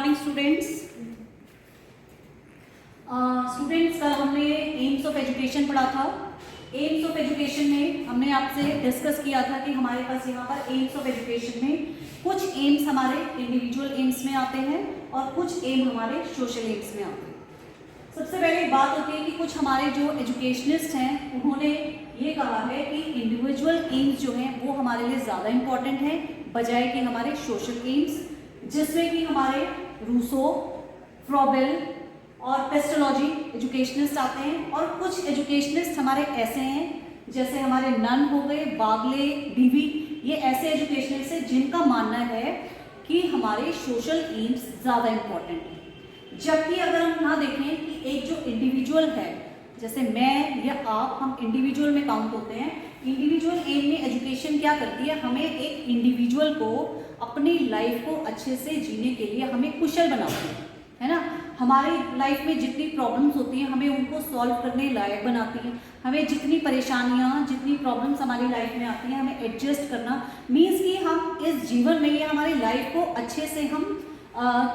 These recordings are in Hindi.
Morning students. कल हमने एम्स ऑफ एजुकेशन पढ़ा था। एम्स ऑफ एजुकेशन में हमने आपसे डिस्कस किया था कि हमारे पास यहाँ पर एम्स ऑफ एजुकेशन में कुछ एम्स हमारे इंडिविजुअल एम्स में आते हैं और कुछ एम हमारे सोशल एम्स में आते हैं। सबसे पहले एक बात होती है कि कुछ हमारे जो एजुकेशनिस्ट हैं उन्होंने ये कहा है कि इंडिविजुअल एम्स जो हैं वो हमारे लिए ज़्यादा इम्पॉर्टेंट हैं बजाय कि हमारे सोशल एम्स, जिसमें कि हमारे रूसो, फ्रॉबेल और पेस्टोलॉजी एजुकेशनिस्ट आते हैं। और कुछ एजुकेशनिस्ट हमारे ऐसे हैं जैसे हमारे नन हो गए, बागले, डीवी, ये ऐसे एजुकेशनिस्ट हैं जिनका मानना है कि हमारे सोशल एम्स ज़्यादा इम्पॉर्टेंट हैं। जबकि अगर हम यहाँ देखें कि एक जो इंडिविजुअल है, जैसे मैं या आप, हम इंडिविजुअल में काउंट होते हैं। इंडिविजुअल एम में एजुकेशन क्या करती है, हमें एक इंडिविजुअल को अपनी लाइफ को अच्छे से जीने के लिए हमें कुशल बनाती है ना। हमारी लाइफ में जितनी प्रॉब्लम्स होती हैं हमें उनको सॉल्व करने लायक बनाती हैं। हमें जितनी परेशानियाँ, जितनी प्रॉब्लम्स हमारी लाइफ में आती हैं हमें एडजस्ट करना मीन्स कि हम इस जीवन में या हमारी लाइफ को अच्छे से हम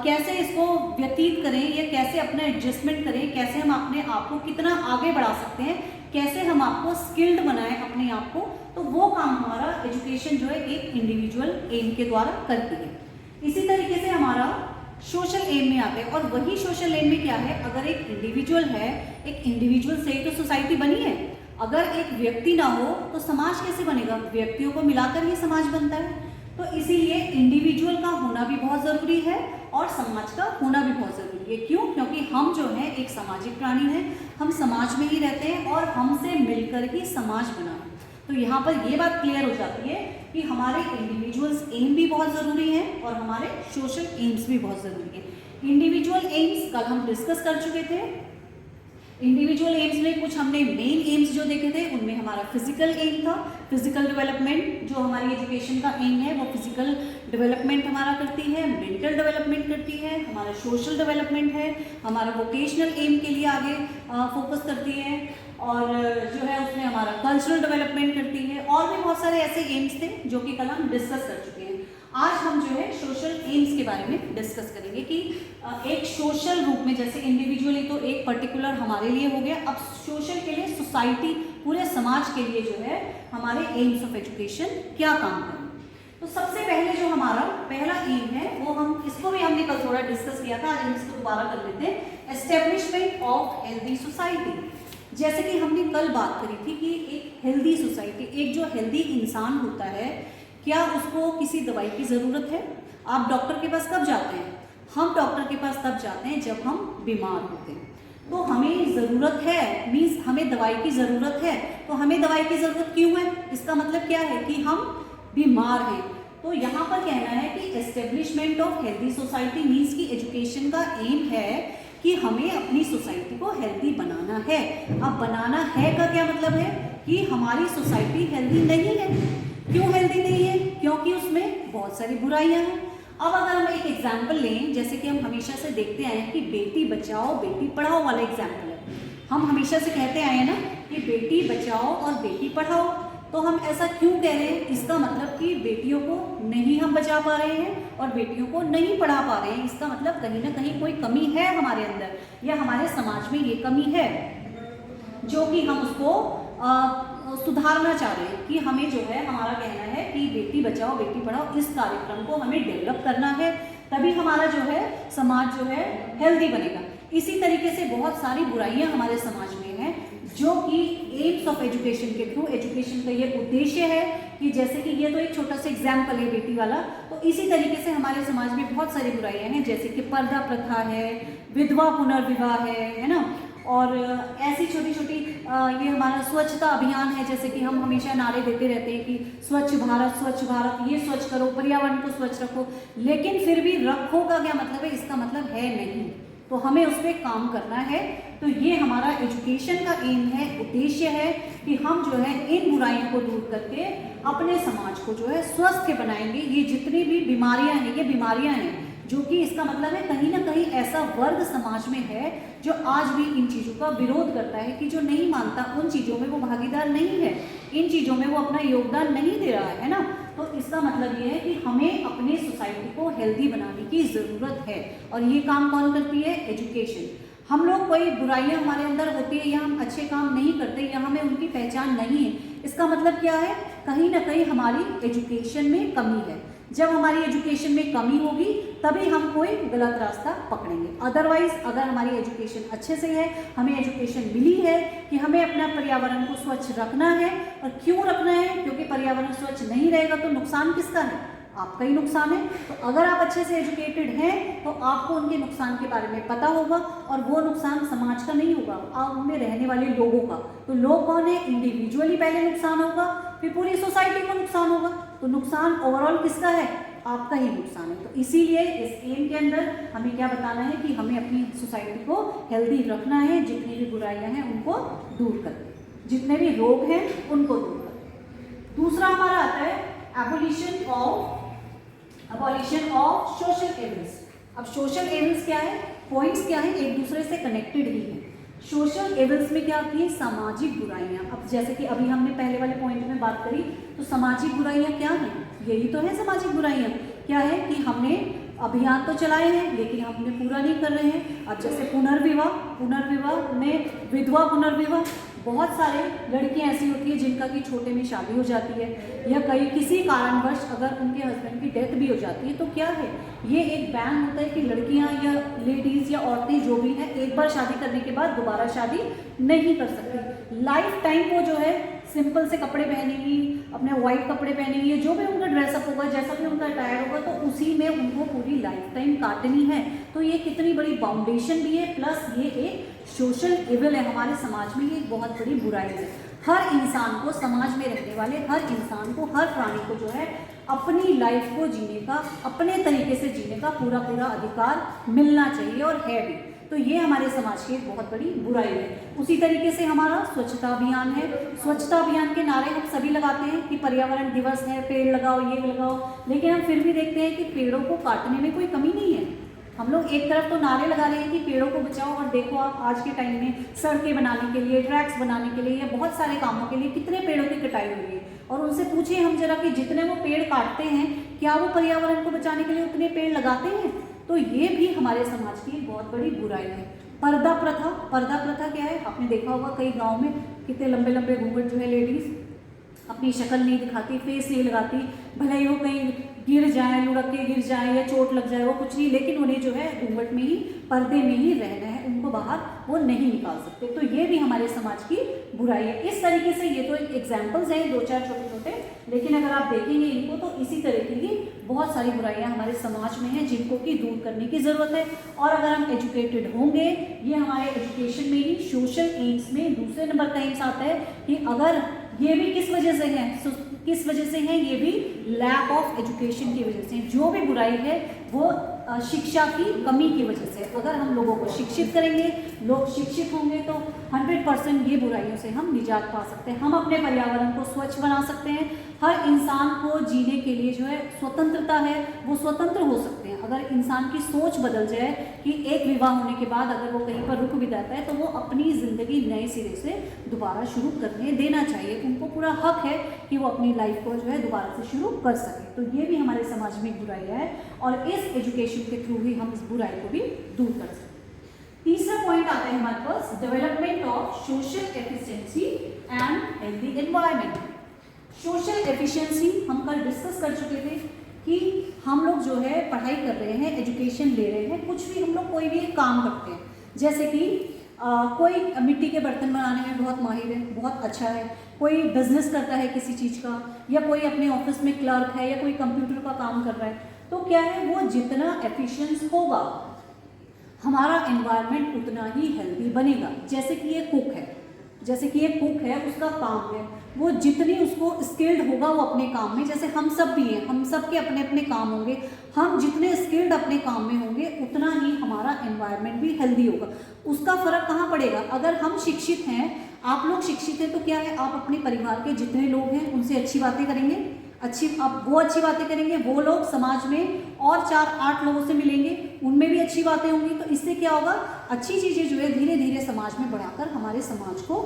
कैसे इसको व्यतीत करें या कैसे अपना एडजस्टमेंट करें, कैसे हम अपने आप को कितना आगे बढ़ा सकते हैं, कैसे हम आपको स्किल्ड बनाएं अपने आप को, तो वो काम हमारा एजुकेशन जो है एक इंडिविजुअल एम के द्वारा करती है। इसी तरीके से हमारा सोशल एम में आते हैं। और वही सोशल एम में क्या है, अगर एक इंडिविजुअल है, एक इंडिविजुअल से ही तो सोसाइटी बनी है। अगर एक व्यक्ति ना हो तो समाज कैसे बनेगा, व्यक्तियों को मिलाकर ही समाज बनता है। तो इसीलिए इंडिविजुअल का होना भी बहुत ज़रूरी है और समाज का होना भी बहुत ज़रूरी है। क्यों? क्योंकि हम जो हैं एक सामाजिक प्राणी हैं, हम समाज में ही रहते हैं और हमसे मिलकर ही समाज बना है। तो यहाँ पर ये बात क्लियर हो जाती है कि हमारे इंडिविजुअल्स एम भी बहुत ज़रूरी हैं और हमारे सोशल एम्स भी बहुत ज़रूरी है। इंडिविजुअल एम्स कल हम डिस्कस कर चुके थे। इंडिविजुअल एम्स में कुछ हमने मेन एम्स जो देखे थे उनमें हमारा फिजिकल एम था, फिजिकल डेवलपमेंट। जो हमारी एजुकेशन का एम है वो फिजिकल डेवलपमेंट हमारा करती है, मेंटल डेवलपमेंट करती है, हमारा सोशल डेवलपमेंट है, हमारा वोकेशनल एम के लिए आगे फोकस करती है, और जो है उसमें हमारा कल्चरल डेवलपमेंट करती है। और भी बहुत सारे ऐसे एम्स थे जो कि कल हम डिस्कस कर चुके हैं। आज हम जो है सोशल एम्स के बारे में डिस्कस करेंगे कि एक सोशल रूप में, जैसे इंडिविजुअली तो एक पर्टिकुलर हमारे लिए हो गया, अब सोशल के लिए सोसाइटी, पूरे समाज के लिए जो है हमारे एम्स ऑफ एजुकेशन क्या काम करें। तो सबसे पहले जो हमारा पहला एम है वो हम इसको भी हमने कल थोड़ा डिस्कस किया था, आज इसको दोबारा कर लेते हैं। Establishment of healthy society. जैसे कि हमने कल बात करी थी कि एक हेल्दी सोसाइटी, एक जो हेल्दी इंसान होता है, क्या उसको किसी दवाई की ज़रूरत है? आप डॉक्टर के पास कब जाते हैं? हम डॉक्टर के पास तब जाते हैं जब हम बीमार होते हैं। तो हमें ज़रूरत है, मीन्स हमें दवाई की ज़रूरत है। तो हमें दवाई की ज़रूरत क्यों है? इसका मतलब क्या है कि हम बीमार हैं। तो यहाँ पर कहना है कि establishment of healthy society means की एजुकेशन का एम है कि हमें अपनी सोसाइटी को हेल्दी बनाना है। अब बनाना है का क्या मतलब है कि हमारी सोसाइटी हेल्दी नहीं है। क्यों हेल्दी नहीं है? क्योंकि उसमें बहुत सारी बुराइयां हैं। अब अगर हम एक एग्जाम्पल लें, जैसे कि हम हमेशा से देखते आए हैं कि बेटी बचाओ बेटी पढ़ाओ वाला एग्जाम्पल है। हम हमेशा से कहते आए हैं ना कि बेटी बचाओ और बेटी पढ़ाओ। तो हम ऐसा क्यों कह रहे हैं? इसका मतलब कि बेटियों को नहीं हम बचा पा रहे हैं और बेटियों को नहीं पढ़ा पा रहे हैं। इसका मतलब कहीं ना कहीं कोई कमी है हमारे अंदर, या हमारे समाज में ये कमी है जो कि हम उसको सुधारना चाह रहे हैं। कि हमें जो है, हमारा कहना है कि बेटी बचाओ बेटी पढ़ाओ, इस कार्यक्रम को हमें डेवलप करना है, तभी हमारा जो है समाज जो है हेल्दी बनेगा। इसी तरीके से बहुत सारी बुराइयां हमारे समाज में हैं जो कि एम्स ऑफ एजुकेशन के थ्रू, एजुकेशन का ये उद्देश्य है कि जैसे कि ये तो एक छोटा सा एग्जाम्पल है बेटी वाला, तो इसी तरीके से हमारे समाज में बहुत सारी बुराइयां हैं, जैसे कि पर्दा प्रथा है, विधवा पुनर्विवाह है ना, और ऐसी छोटी छोटी ये हमारा स्वच्छता अभियान है। जैसे कि हम हमेशा नारे देते रहते हैं कि स्वच्छ भारत, ये स्वच्छ करो, पर्यावरण को स्वच्छ रखो, लेकिन फिर भी रखो का क्या मतलब है? इसका मतलब है नहीं। तो हमें उस पर काम करना है। तो ये हमारा एजुकेशन का एम है, उद्देश्य है कि हम जो है इन बुराइयों को दूर करके अपने समाज को जो है स्वस्थ बनाएंगे। ये जितनी भी बीमारियां हैं, ये बीमारियां हैं जो कि इसका मतलब है कहीं ना कहीं ऐसा वर्ग समाज में है जो आज भी इन चीज़ों का विरोध करता है, कि जो नहीं मानता, उन चीज़ों में वो भागीदार नहीं है, इन चीज़ों में वो अपना योगदान नहीं दे रहा है ना। तो इसका मतलब ये है कि हमें अपनी सोसाइटी को हेल्दी बनाने की ज़रूरत है। और ये काम कौन करती है? एजुकेशन। हम लोग कोई बुराइयां हमारे अंदर होती है या हम अच्छे काम नहीं करते या हमें उनकी पहचान नहीं है, इसका मतलब क्या है? कहीं ना कहीं हमारी एजुकेशन में कमी है। जब हमारी एजुकेशन में कमी होगी तभी हम कोई गलत रास्ता पकड़ेंगे। अदरवाइज अगर हमारी एजुकेशन अच्छे से है, हमें एजुकेशन मिली है कि हमें अपना पर्यावरण को स्वच्छ रखना है, और क्यों रखना है? क्योंकि पर्यावरण स्वच्छ नहीं रहेगा तो नुकसान किसका है? आपका ही नुकसान है। तो अगर आप अच्छे से एजुकेटेड हैं तो आपको उनके नुकसान के बारे में पता होगा, और वो नुकसान समाज का नहीं होगा, आप उनमें रहने वाले लोगों का। तो लोग कौन है? इंडिविजुअली पहले नुकसान होगा, फिर पूरी सोसाइटी को नुकसान होगा। तो नुकसान ओवरऑल किसका है? आपका ही नुकसान है। तो इसीलिए इस एम के अंदर हमें क्या बताना है कि हमें अपनी सोसाइटी को हेल्दी रखना है, जितनी भी बुराइयां हैं उनको दूर करके, जितने भी रोग हैं उनको दूर करके। दूसरा हमारा आता है एबोलिशन ऑफ सोशल एविल्स। अब सोशल एविल्स क्या है? पॉइंट्स क्या है? एक दूसरे से कनेक्टेड ही है। सोशल एविल्स में क्या आती है? सामाजिक बुराइयां। अब जैसे कि अभी हमने पहले वाले पॉइंट में बात करी, तो सामाजिक बुराइयां क्या है? यही तो है सामाजिक बुराइयां। क्या है कि हमने अभियान तो चलाए हैं लेकिन हमने पूरा नहीं कर रहे हैं। अब जैसे पुनर्विवाह में विधवा पुनर्विवाह, बहुत सारे लड़कियां ऐसी होती है जिनका कि छोटे में शादी हो जाती है, या कई किसी कारणवश अगर उनके हस्बैंड की डेथ भी हो जाती है, तो क्या है? ये एक बैन होता है कि लड़कियां या लेडीज़ या औरतें जो भी हैं, एक बार शादी करने के बाद दोबारा शादी नहीं कर सकती। लाइफ टाइम वो जो है सिंपल से कपड़े पहनेंगी, अपने वाइट कपड़े पहनेंगी, जो भी उनका ड्रेसअप होगा, जैसा भी उनका अटायर होगा, तो उसी में उनको पूरी लाइफ टाइम काटनी है। तो ये कितनी बड़ी बाउंडेशन भी है, प्लस ये एक सोशल इविल है। हमारे समाज में ये एक बहुत बड़ी बुराई है। हर इंसान को, समाज में रहने वाले हर इंसान को, हर प्राणी को जो है अपनी लाइफ को जीने का, अपने तरीके से जीने का पूरा अधिकार मिलना चाहिए, और है भी। तो ये हमारे समाज की एक बहुत बड़ी बुराई है। उसी तरीके से हमारा स्वच्छता अभियान है। स्वच्छता अभियान के नारे हम सभी लगाते हैं कि पर्यावरण दिवस है, पेड़ लगाओ, ये लगाओ, लेकिन हम फिर भी देखते हैं कि पेड़ों को काटने में कोई कमी नहीं है। हम लोग एक तरफ तो नारे लगा रहे हैं कि पेड़ों को बचाओ, और देखो आप आज के टाइम में सड़कें बनाने के लिए, ट्रैक्स बनाने के लिए, या बहुत सारे कामों के लिए कितने पेड़ों की कटाई हुई है। और उनसे पूछिए हम जरा कि जितने वो पेड़ काटते हैं, क्या वो पर्यावरण को बचाने के लिए उतने पेड़ लगाते हैं? तो ये भी हमारे समाज की एक बहुत बड़ी बुराई है। पर्दा प्रथा क्या है? आपने देखा होगा कई गाँव में कितने लंबे लंबे घूंघट जो है लेडीज अपनी शक्ल नहीं दिखाती, फेस नहीं लगाती, भले ही वो कहीं गिर जाए, लुढ़क के गिर जाए या चोट लग जाए, वो कुछ नहीं, लेकिन उन्हें जो है घूंघट में ही, पर्दे में ही रहना है, उनको बाहर वो नहीं निकाल सकते। तो ये भी हमारे समाज की बुराई है। इस तरीके से ये तो एक एग्जाम्पल्स हैं, 2-4 छोटे, लेकिन अगर आप देखेंगे इनको तो इसी तरीके की बहुत सारी बुराइयां हमारे समाज में हैं जिनको कि दूर करने की ज़रूरत है। और अगर हम एजुकेटेड होंगे, ये हमारे एजुकेशन में ही सोशल एम्स में दूसरे नंबर का एम्स आता है कि अगर ये भी किस वजह से है? ये भी लैक ऑफ एजुकेशन की वजह से। जो भी बुराई है वो शिक्षा की कमी की वजह से। अगर हम लोगों को शिक्षित करेंगे, लोग शिक्षित होंगे, तो 100% ये बुराइयों से हम निजात पा सकते हैं। हम अपने पर्यावरण को स्वच्छ बना सकते हैं। हर इंसान को जीने के लिए जो है स्वतंत्रता है, वो स्वतंत्र हो सकते हैं। अगर इंसान की सोच बदल जाए कि एक विवाह होने के बाद अगर वो कहीं पर रुक भी जाता है, तो वो अपनी ज़िंदगी नए सिरे से दोबारा शुरू करने देना चाहिए। उनको पूरा हक है कि वो अपनी लाइफ को जो है दोबारा से शुरू कर सके। तो ये भी हमारे समाज में बुराई है, और इस एजुकेशन के थ्रू ही हम इस बुराई को भी दूर कर सकते हैं। तीसरा पॉइंट आता है हमारे पास, development of social efficiency and healthy environment. Social efficiency हम कल डिस्कस कर चुके थे कि हम लोग जो है पढ़ाई कर रहे हैं, एजुकेशन ले रहे हैं, कुछ भी हम लोग कोई भी एक काम करते हैं, जैसे कि कोई मिट्टी के बर्तन बनाने में बहुत माहिर है, बहुत अच्छा है, कोई बिजनेस करता है किसी चीज़ का, या कोई अपने ऑफिस में क्लर्क है, या कोई कंप्यूटर का काम कर रहा है, तो क्या है वो जितना एफिशिएंस होगा हमारा एनवायरनमेंट उतना ही हेल्दी बनेगा। जैसे कि ये कुक है, उसका काम है, वो जितनी उसको स्किल्ड होगा वो अपने काम में, जैसे हम सब भी हैं, हम सब के अपने अपने काम होंगे, हम जितने स्किल्ड अपने काम में होंगे उतना ही हमारा एनवायरनमेंट भी हेल्दी होगा। उसका फ़र्क कहाँ पड़ेगा? अगर हम शिक्षित हैं, आप लोग शिक्षित हैं, तो क्या है आप अपने परिवार के जितने लोग हैं उनसे अच्छी बातें करेंगे, अच्छी बातें करेंगे, वो लोग समाज में और 4-8 लोगों से मिलेंगे, उनमें भी अच्छी बातें होंगी। तो इससे क्या होगा? अच्छी चीज़ें जो है धीरे धीरे समाज में बढ़ाकर हमारे समाज को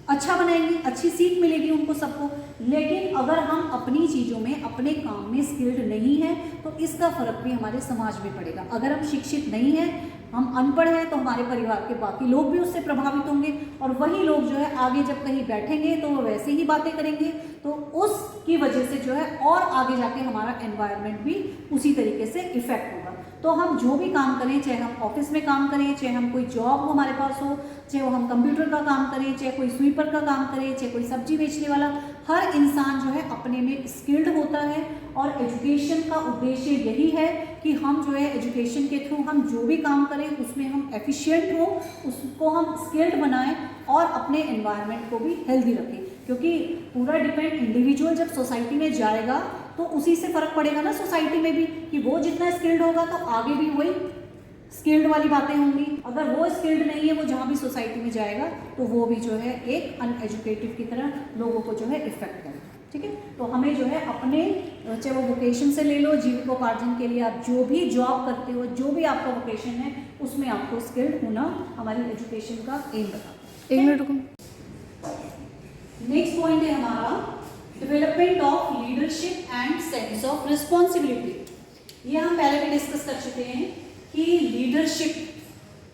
अच्छा बनाएंगे, अच्छी सीख मिलेगी उनको सबको। लेकिन अगर हम अपनी चीज़ों में, अपने काम में स्किल्ड नहीं है तो इसका फर्क भी हमारे समाज में पड़ेगा। अगर हम शिक्षित नहीं हैं, हम अनपढ़ हैं, तो हमारे परिवार के बाकी लोग भी उससे प्रभावित होंगे और वही लोग जो है आगे जब कहीं बैठेंगे तो वो वैसे ही बातें करेंगे, तो उसकी वजह से जो है और आगे जाके हमारा एनवायरनमेंट भी उसी तरीके से इफेक्ट होगा। तो हम जो भी काम करें, चाहे हम ऑफिस में काम करें, चाहे हम कोई जॉब हो हमारे पास हो, चाहे वो हम कंप्यूटर का काम करें, चाहे कोई स्वीपर का काम करें, चाहे कोई सब्जी बेचने वाला, हर इंसान जो है अपने में स्किल्ड होता है। और एजुकेशन का उद्देश्य यही है कि हम जो है एजुकेशन के थ्रू हम जो भी काम करें उसमें हम एफिशिएंट हो, उसको हम स्किल्ड बनाएं और अपने एनवायरनमेंट को भी हेल्दी रखें। क्योंकि पूरा डिपेंड इंडिविजुअल जब सोसाइटी में जाएगा तो उसी से फर्क पड़ेगा ना सोसाइटी में भी, कि वो जितना स्किल्ड होगा तो आगे भी वही स्किल्ड वाली बातें होंगी। अगर वो स्किल्ड नहीं है, वो जहाँ भी सोसाइटी में जाएगा तो वो भी जो है एक अनएजुकेटेड की तरह लोगों को जो है इफेक्ट करेगा। ठीक है, तो हमें जो है अपने, चाहे वो वोकेशन से ले लो, जीविकोपार्जन के लिए आप जो भी जॉब करते हो, जो भी आपका वोकेशन है, उसमें आपको स्किल्ड होना हमारी एजुकेशन का एम बताता है। एक मिनट रुको। नेक्स्ट पॉइंट है हमारा development of leadership and sense of responsibility. ये हम पहले भी डिस्कस कर चुके हैं कि लीडरशिप,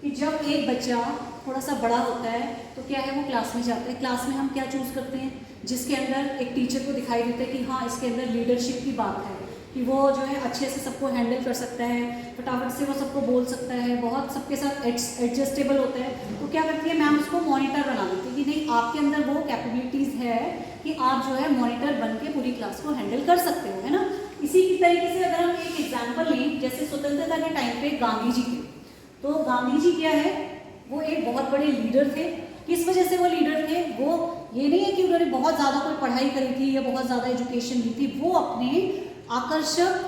कि जब एक बच्चा थोड़ा सा बड़ा होता है तो क्या है, वो क्लास में जाता है, क्लास में हम क्या चूज़ करते हैं, जिसके अंदर एक टीचर को दिखाई देता है कि हाँ इसके अंदर लीडरशिप की बात है, कि वो जो है अच्छे से सबको हैंडल कर सकता है, फटाफट से वो सबको बोल सकता है, बहुत सबके साथ एडजस्टेबल होता है। तो क्या करती है मैम, उसको मॉनिटर बना देती है कि नहीं आपके अंदर वो कैपेबिलिटीज़ है कि आप जो है मॉनिटर बन के पूरी क्लास को हैंडल कर सकते हो, है ना। इसी की तरीके से अगर हम एक एग्जाम्पल लें, जैसे स्वतंत्रता के टाइम पे गांधी जी थे, तो गांधी जी क्या है, वो एक बहुत बड़े लीडर थे। किस वजह से वो लीडर थे, वो ये नहीं है कि उन्होंने बहुत ज़्यादा कोई पढ़ाई करी थी या बहुत ज़्यादा एजुकेशन ली थी, वो अपने आकर्षक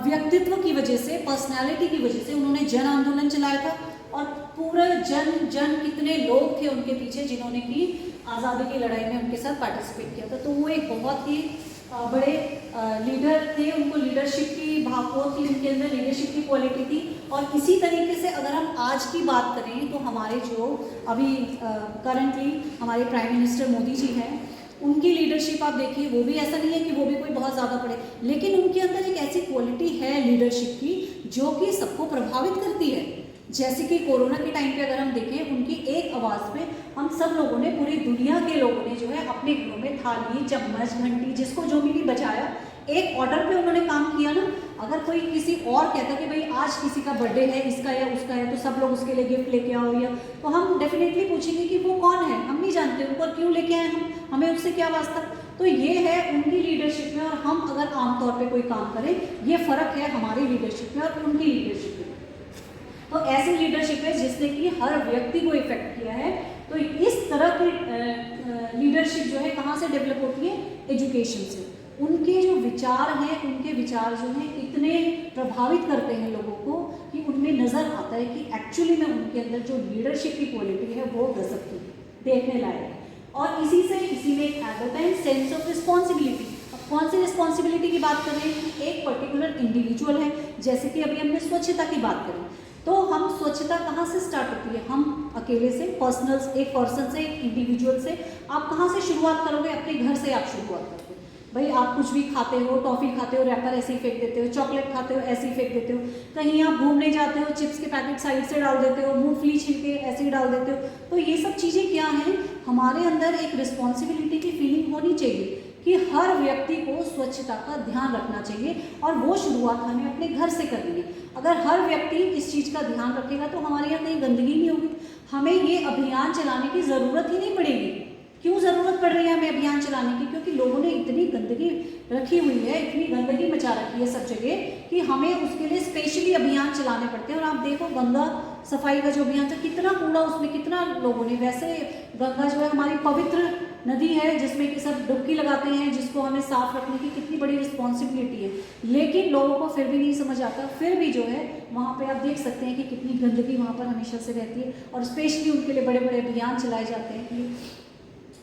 व्यक्तित्व की वजह से, पर्सनालिटी की वजह से उन्होंने जन आंदोलन चलाया था और पूरा जन कितने लोग थे उनके पीछे जिन्होंने की आज़ादी की लड़ाई में उनके साथ पार्टिसिपेट किया था। तो वो एक बहुत ही बड़े लीडर थे, उनको लीडरशिप की भावना थी, उनके अंदर लीडरशिप की क्वालिटी थी। और इसी तरीके से अगर हम आज की बात करें तो हमारे जो अभी करंटली हमारे प्राइम मिनिस्टर मोदी जी हैं, उनकी लीडरशिप आप देखिए, वो भी ऐसा नहीं है कि वो भी कोई बहुत ज़्यादा पढ़े, लेकिन उनके अंदर एक ऐसी क्वालिटी है लीडरशिप की जो कि सबको प्रभावित करती है। जैसे कि कोरोना के टाइम पे अगर हम देखें, उनकी एक आवाज़ पे हम सब लोगों ने, पूरी दुनिया के लोगों ने जो है अपने घरों में थाली, चम्मच, घंटी, जिसको जो भी बजाया, एक ऑर्डर पे उन्होंने काम किया ना। अगर कोई किसी और कहता कि भाई आज किसी का बर्थडे है, इसका या उसका है, तो सब लोग उसके लिए गिफ्ट लेके आओ, या तो हम डेफिनेटली पूछेंगे कि वो कौन है, हम नहीं जानते उनको, और क्यों लेके आए हम, हमें उससे क्या वास्ता। तो ये है उनकी लीडरशिप में, और हम अगर आमतौर पे कोई काम करें, ये फ़र्क है हमारी लीडरशिप में और उनकी लीडरशिप में। तो ऐसी लीडरशिप है जिसने कि हर व्यक्ति को इफेक्ट किया है। तो इस तरह की लीडरशिप जो है कहाँ से डेवलप होती है, एजुकेशन से। उनके जो विचार हैं, उनके विचार जो हैं इतने प्रभावित करते हैं लोगों को कि उनमें नज़र आता है कि एक्चुअली में उनके अंदर जो लीडरशिप की क्वालिटी है वो गजब की देखने लायक है। और इसी में एक आता है सेंस ऑफ रिस्पॉन्सिबिलिटी। अब कौन सी रिस्पॉन्सिबिलिटी की बात कर रहे हैं, एक पर्टिकुलर इंडिविजुअल है, जैसे कि अभी हमने स्वच्छता की बात करी, तो हम स्वच्छता कहाँ से स्टार्ट होती है, हम अकेले से, एक पर्सन से, एक इंडिविजुअल से। आप कहाँ से शुरुआत करोगे, अपने घर से आप शुरुआत करोगे। भाई आप कुछ भी खाते हो, टॉफ़ी खाते हो, रैपर ऐसे ही फेंक देते हो, चॉकलेट खाते हो ऐसे ही फेंक देते हो, कहीं आप घूमने जाते हो, चिप्स के पैकेट साइड से डाल देते हो, मूंगफली छिलके ऐसे ही डाल देते हो। तो ये सब चीज़ें क्या हैं, हमारे अंदर एक रिस्पॉन्सिबिलिटी की फीलिंग होनी चाहिए कि हर व्यक्ति को स्वच्छता का ध्यान रखना चाहिए, और वो शुरुआत हमें अपने घर से करनी है। अगर हर व्यक्ति इस चीज़ का ध्यान रखेगा तो हमारे यहाँ कहीं गंदगी नहीं होगी, हमें ये अभियान चलाने की ज़रूरत ही नहीं पड़ेगी। क्यों ज़रूरत पड़ रही है हमें अभियान चलाने की, क्योंकि लोगों ने इतनी गंदगी रखी हुई है, इतनी गंदगी मचा रखी है सब जगह कि हमें उसके लिए स्पेशली अभियान चलाने पड़ते हैं। और आप देखो गंगा सफाई का जो अभियान था, कितना कूड़ा उसमें, कितना लोगों ने, वैसे गंगा जो है हमारी पवित्र नदी है जिसमें कि सब डुबकी लगाते हैं, जिसको हमें साफ रखने की कितनी बड़ी रिस्पॉन्सिबिलिटी है, लेकिन लोगों को फिर भी नहीं समझ आता। फिर भी जो है वहाँ पे आप देख सकते हैं कि कितनी गंदगी वहाँ पर हमेशा से रहती है, और स्पेशली उनके लिए बड़े बड़े अभियान चलाए जाते हैं कि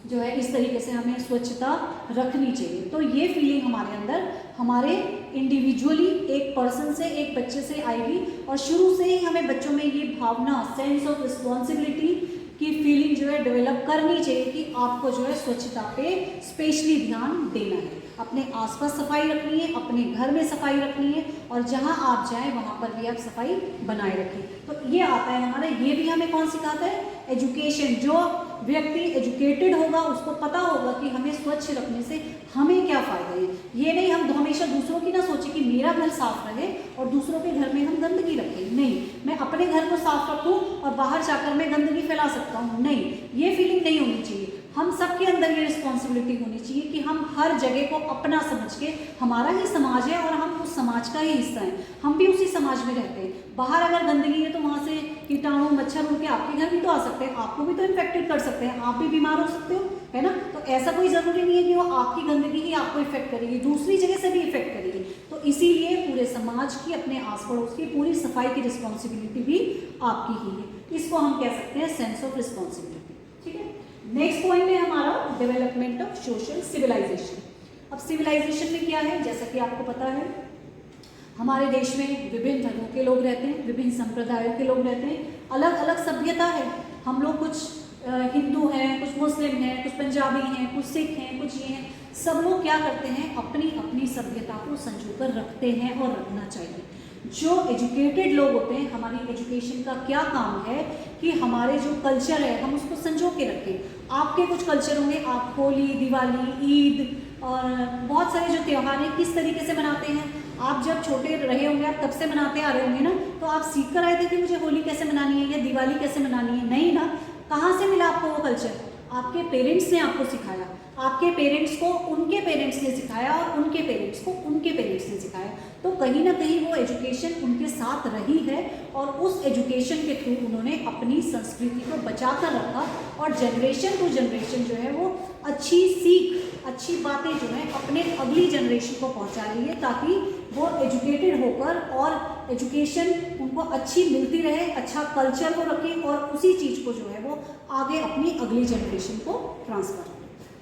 जो है इस तरीके से हमें स्वच्छता रखनी चाहिए। तो ये फीलिंग हमारे अंदर, हमारे इंडिविजुअली एक पर्सन से, एक बच्चे से आएगी, और शुरू से ही हमें बच्चों में ये भावना, सेंस ऑफ रिस्पॉन्सिबिलिटी की फीलिंग जो है डेवलप करनी चाहिए कि आपको जो है स्वच्छता पे स्पेशली ध्यान देना है, अपने आसपास सफाई रखनी है, अपने घर में सफाई रखनी है, और जहां आप जाएं वहां पर भी आप सफाई बनाए रखें। तो ये आता है हमारा, ये भी हमें कौन सिखाता है, एजुकेशन। जो व्यक्ति एजुकेटेड होगा उसको पता होगा कि हमें स्वच्छ रखने से हमें क्या फायदे हैं। ये नहीं हम हमेशा दूसरों की ना सोचें कि मेरा घर साफ रहे और दूसरों के घर में हम गंदगी रखें, नहीं, मैं अपने घर को साफ रखूं और बाहर जाकर मैं गंदगी फैला सकता हूं, नहीं, ये फीलिंग नहीं होनी चाहिए। हम सबके अंदर ये रिस्पॉन्सिबिलिटी होनी चाहिए कि हम हर जगह को अपना समझ के, हमारा ही समाज है और हम उस समाज का ही हिस्सा हैं, हम भी उसी समाज में रहते हैं। बाहर अगर गंदगी है तो वहाँ से कीटाणु मच्छर उड़ के आपके घर भी तो आ सकते हैं, आपको भी तो इन्फेक्टेड कर सकते हैं, आप भी बीमार हो सकते हो, है ना। तो ऐसा कोई ज़रूरी नहीं है कि वो आपकी गंदगी ही आपको इफेक्ट करेगी, दूसरी जगह से भी इफेक्ट करेगी। तो इसीलिए पूरे समाज की, अपने आस पड़ोस की पूरी सफाई की रिस्पॉन्सिबिलिटी भी आपकी ही है। इसको हम कह सकते हैं सेंस ऑफ रिस्पॉन्सिबिलिटी, ठीक है। नेक्स्ट पॉइंट है हमारा डेवलपमेंट ऑफ सोशल सिविलाइजेशन। अब सिविलाइजेशन में क्या है, जैसा कि आपको पता है हमारे देश में विभिन्न धर्मों के लोग रहते हैं, विभिन्न संप्रदायों के लोग रहते हैं, अलग अलग सभ्यता है। हम लोग कुछ हिंदू हैं, कुछ मुस्लिम हैं, कुछ पंजाबी हैं, कुछ सिख हैं, कुछ ये हैं, सब लोग क्या करते हैं, अपनी अपनी सभ्यता को संजोकर रखते हैं और रखना चाहिए। जो एजुकेटेड लोग होते हैं, हमारी एजुकेशन का क्या काम है कि हमारे जो कल्चर है हम उसको संजो के रखें। आपके कुछ कल्चर होंगे, आप होली, दिवाली, ईद और बहुत सारे जो त्यौहार हैं किस तरीके से मनाते हैं। आप जब छोटे रहे होंगे, आप तब से मनाते आ रहे होंगे ना, तो आप सीख कर आए थे कि मुझे होली कैसे मनानी है या दिवाली कैसे मनानी है, नहीं ना। कहाँ से मिला आपको वो कल्चर? आपके पेरेंट्स ने आपको सिखाया, आपके पेरेंट्स को उनके पेरेंट्स ने सिखाया और उनके पेरेंट्स को उनके पेरेंट्स ने सिखाया। तो कहीं ना कहीं वो एजुकेशन उनके साथ रही है और उस एजुकेशन के थ्रू उन्होंने अपनी संस्कृति को बचा कर रखा और जनरेशन टू जनरेशन जो है वो अच्छी सीख, अच्छी बातें जो है अपने अगली जनरेशन को पहुंचा रही है, ताकि वो एजुकेटेड होकर और एजुकेशन उनको अच्छी मिलती रहे, अच्छा कल्चर को रखें और उसी चीज़ को जो है वो आगे अपनी अगली जनरेशन को ट्रांसफर करें।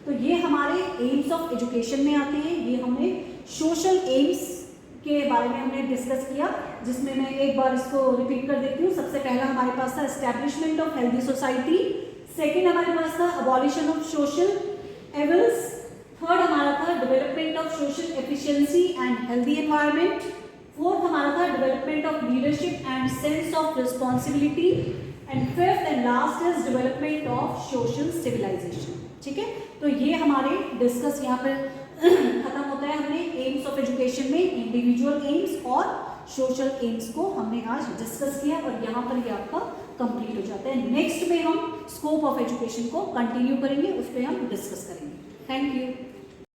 तो ये हमारे एम्स ऑफ एजुकेशन में आते हैं। ये हमने सोशल एम्स के बारे में हमने डिस्कस किया, जिसमें मैं एक बार इसको रिपीट कर देती हूँ। सबसे पहला हमारे पास था establishment of healthy society, second हमारे पास था abolition of social evils, third हमारा था development of social efficiency and healthy environment, fourth हमारा था development of leadership and sense of responsibility, and fifth and last is development of social civilisation. ठीक है, तो ये हमारे डिस्कस यहाँ पर खत्म होता है। हमने एम्स ऑफ एजुकेशन में इंडिविजुअल एम्स और सोशल एम्स को हमने आज डिस्कस किया और यहाँ पर ये आपका कंप्लीट हो जाता है। नेक्स्ट में हम स्कोप ऑफ एजुकेशन को कंटिन्यू करेंगे, उस पर हम डिस्कस करेंगे। Thank you.